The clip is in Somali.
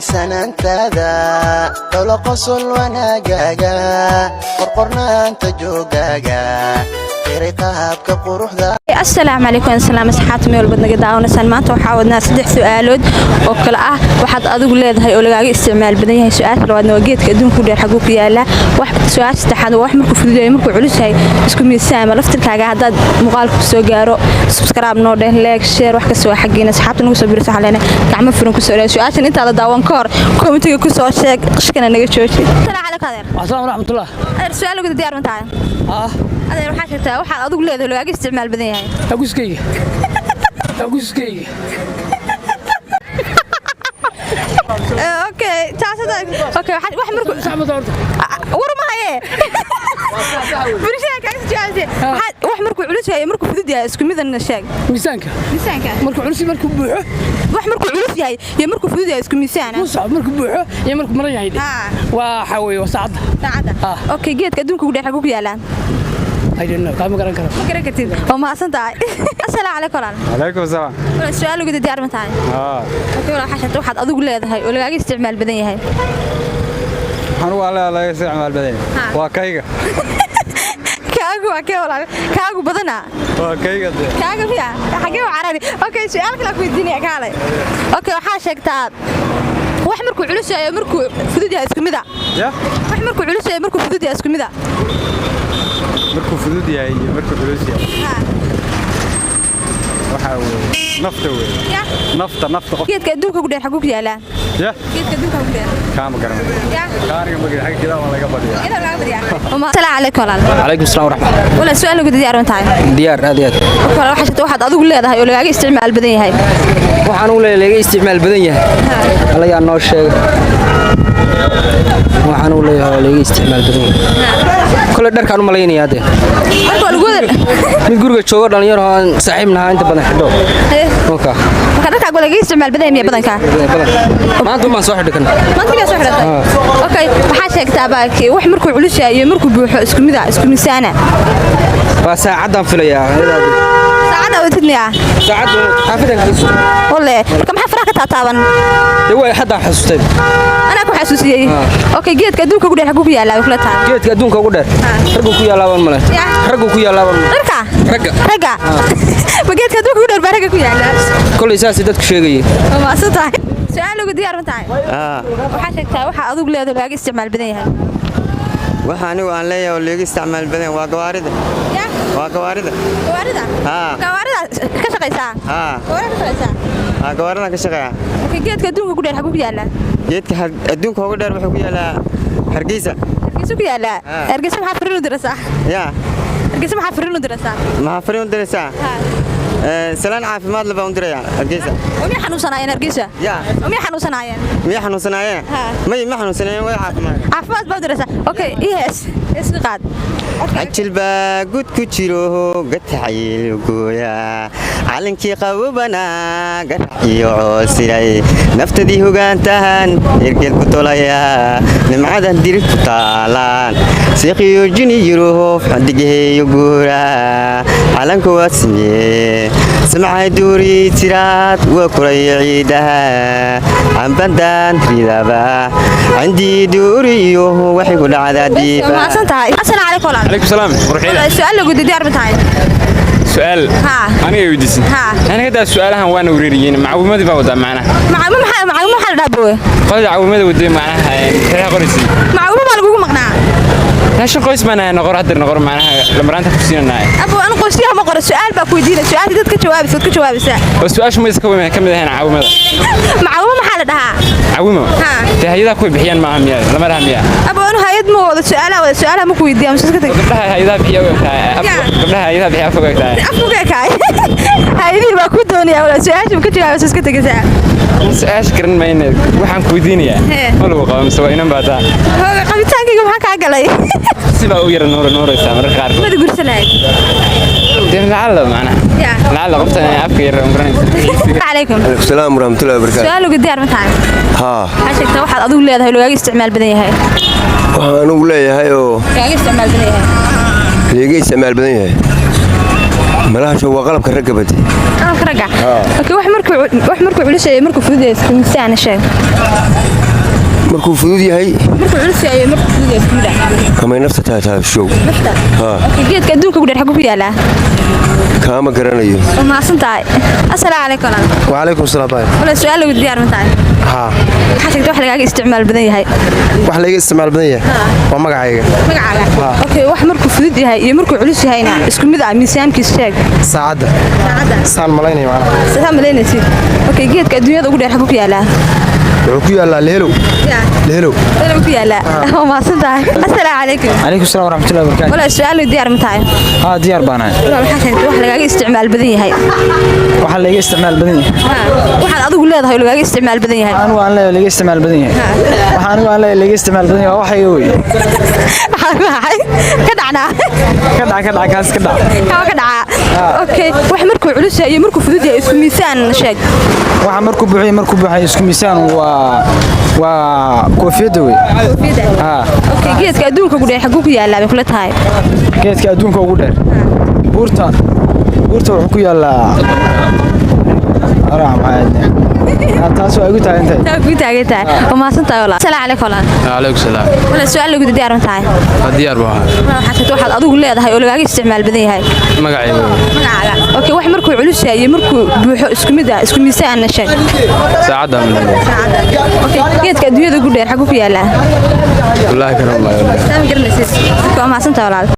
sanantada dolo qosol wanaaga qorqornaanta joogaga qaabka quruxda. Assalaamu alaykum salaam asxaabta meel badnaga daawanaysan maanta waxa wadnaa 3 su'aalood oo kala ah waxaad adigu leedahay oo lagaaga isticmaal badan yahay su'aasha labaadna waa geedka adduunka u dheer xaguu ku yaala wax su'aasha saddexaad wax markuu fududeeyo markuu culus yahay isku miisaan laftirkaaga hadaad muuqaalku soo gaaro subscribe noo dheh like share wax ka soo xaqiina asxaabta nagu soo biirso xaleena gacmo furan ku soo leeyahay su'aashan inta la daawan ka hor commentiga ku soo sheeg qashkana naga jooji. Assalaamu alaykum assalaamu rahmatullah su'aal ugu diyaar ma tahay adeer waxaa jirtaa waxaad adigu leedahay lagaaga isticmaal badan yahay aguskayga okay taasada okay wax markuu saxmad warmahaye bulshada kaas jaasay wax markuu culus yahay markuu fudud yahay isku mid ah sheeg miisaanka markuu culus markuu buuxo wax markuu culus yahay iyo markuu fudud yahay isku miisaan ah markuu buuxo iyo markuu maran yahay waxa weeye saacada okay geedka adduunka u dheer xaguu ku yaalaan I don't know kama garan karo ma garan kartid oo ma hasan tahay. Assalaamu alaykum alaykum salaam su'aal ugu diyaar ma tahay okay waxa xashata waxaad adigu leedahay oo lagaaga isticmaal badan yahay anu waa laga isticmaal badan waa kayga kaagu badana waa kayga kaaga fiya xagee caradi okay su'aal kale ku weydiinaya kaalay okay waxa sheegtaa wax markuu culus yahay markuu fudud yahay isku mid ah wax markuu culus yahay markuu fudud yahay isku mid ah markuu fudud yahay iyo markuu culus yahay waxa weeye nafta qof geedka adduunka ugu dheer xaguu ku yaalaa geedka adduunka ugu dheer kama garan kaariga ma garan xagga waa laga badiyaa assalaamu alaykum alaykum salaam rahmatullah wala su'aal ugu diyaar ma tahay diyaar aad waxaad adigu leedahay oo lagaaga isticmaal badan yahay waxaan u leeyahay isticmaal badan yahay alla yaa noo sheegay waxaan u leeyahay laga isticmaal badan yahay kala dharkaan u maleynaya hadda marka lagu wada mid guriga jooga dhalinyaro aan saaxiibnahay inta badan xidho marka dharkaaga laga isticmaal badan yahay badanka maanta ma soo xidhan maanta soo xidhan okay waxa sheegtaa baaki wax markuu culus yahay iyo markuu buuxo isku mid ah isku miisaan waa saacadan filayaa saacada wadidniya saacadu xafidan kiisu wale marka maxaa faraha ka taataaban way hadda xasuustay ana ku xasuusiyay okay geedka adduunka ugu dheer xaguu ku yaalaa kula taa geedka adduunka ugu dheer raggu ku yaalaa male raggu ku yaalaa ragga ma geedka adduunka ugu dheer baa ragga ku yaalaa kulli saasi dadku sheegay ma asata su'aal ugu diyaar ma tahay waxa sheegtaa waxa adigu leedahay lagaaga isticmaal badan yahay waxa anigu aan leeyahay oo laga isticmaal badan waa gawaarida gawaarida ka shaqeysaa gawaarida ka shaqeeya geedka adduunka ugu dheer xaguu ku yaalaa geedka adduunka ugu dheer wuxuu ku yaalaa Hargeysa ku yaalaa Hargeysa maxaa fariin u diraysaa Hargeysa maxaa fariin u diraysaa salaan caafimaad laba u diraya Hargeysa ومي حنوسنايين Hargeysa ومي حنوسنايين ما حنوسنايين way caafimaad baa diraysaa okay yes qaad ajil baa gud ku jiro gatayl gooya calankii qabana garaciyo siray naftadii hogaantahan irgel ku tolaya nimcadan dir ku taalaan siqiyo jini yiro fadigeeyo goora calanku wasmiye samay duuri tiraad waa kuray ciidaha ambandan ridaba عندي دوريو waxay ku dhacdaa diiba ma santahay assalaamu alaykum alaykum salaam ruuxiina su'aal ugu diyaar ma tahay su'aal aniga weydiisin aniga daa su'aalahan waan ureeriyeen macluumaadii baa wada macnaha maxaa dhaabooy qodobka macluumaadii wada macnaha kala qorisi macluumaad lagu maqnaa naashin qoys mana noqor hadda noqor macnaha lamaraanta ku siinanaay abo aan qoysiga ma qoro su'aal baa ku weydiinay su'aal dadka jawaabaysa oo su'aashu ma iska weyn kamid ahayn macluumaad maxaa la dhahaa macluumaad hay'adaha ku bixiyaan ma ahmiya lama rahmiya abo aan hay'ad ma wada su'aalaha ma ku weydiiyay iska tag gabdhaha hay'adaha bixiya gabdhaha hay'adaha bixiya afugay hay'adii baa ku doonaya wala su'aashu ka jawaabaysa iska tagaysa su'aash garan ma inay waxaan ku weydiinayaa ma lagu qabo mise waa inaan baadaa qabitaankayga maxaa ka galay siba u yar nooraysa marka qaar ma gursanayd lacala macnaha lacala qoftan afka yar umranaysa alaykum السلام ورحمة الله وبركاته su'aal ugu diyaar ma tahay waxa sheegtaa waxaad adigu leedahay lagaaga isticmaal badan yahay waxaan ugu leeyahay oo lagaaga isticmaal badan yahay malaha waa qalabka ragga badi qalabka ragga okay wax markuu culus yahay markuu fudud yahay miisaan sheeg markuu fudud yahay markuu culus yahay markuu fudud yahay kama nafta taa show okay geedka adduunka ugu dheer xaguu ku yaalaa kaama garanayo ma santahay assalaamu calaykum wa calaykum salaam wala su'aal lagu diyaar ma tahay waxa sheegtay wax lagaaga isticmaal badan yahay wax laga isticmaal badan yahay waa magacayga okay wax markuu fudud yahay iyo markuu culus yahayna isku mid ah miisaankiisa sheeg saacada saan malaynay okay geedka adduunyada ugu dheer xaguu ku yaalaa wuxuu ku yaalaa leelo ku yaalaa ma santahay assalaamu calaykum calaykum salaam waraxmatullaahi wabarakaatuh wala su'aal diyaar ma tahay diyaar baan ahay waxa sheegtay wax lagaaga isticmaal badan yahay waxa laga isticmaal badan yahay waxaad adigu leedahay lagaaga isticmaal badan yahay anigu aan leeyahay laga isticmaal badan yahay waxa anigu aan leeyahay laga isticmaal badan yahay waxa iga weey ka dhacna kaas ka dhaca okay wax markuu culus yahay iyo markuu fudud yahay isku miisaan sheeg waxa markuu buuxay isku miisaan waa koofiyada weey okay geedka adduunka ugu dheer xaguu ku yaalaa bay kula tahay geedka adduunka ugu dheer buurta wuxuu ku yaalaa taas waa igu taagantahay ma santahay walaal assalaamu calaykum calaykum salaam wala su'aal lagu diyaar ma tahay diyaar baa waxaad adigu leedahay oo lagaaga isticmaal badan yahay magacaaga okay wax markuu culus yahay iyo markuu buuxo isku mid ah isku miisaan sheeg saacada okay geedka adduunyada ugu dheer xaguu ku yaalaa wallahi kana ma garanaysid ma santahay walaal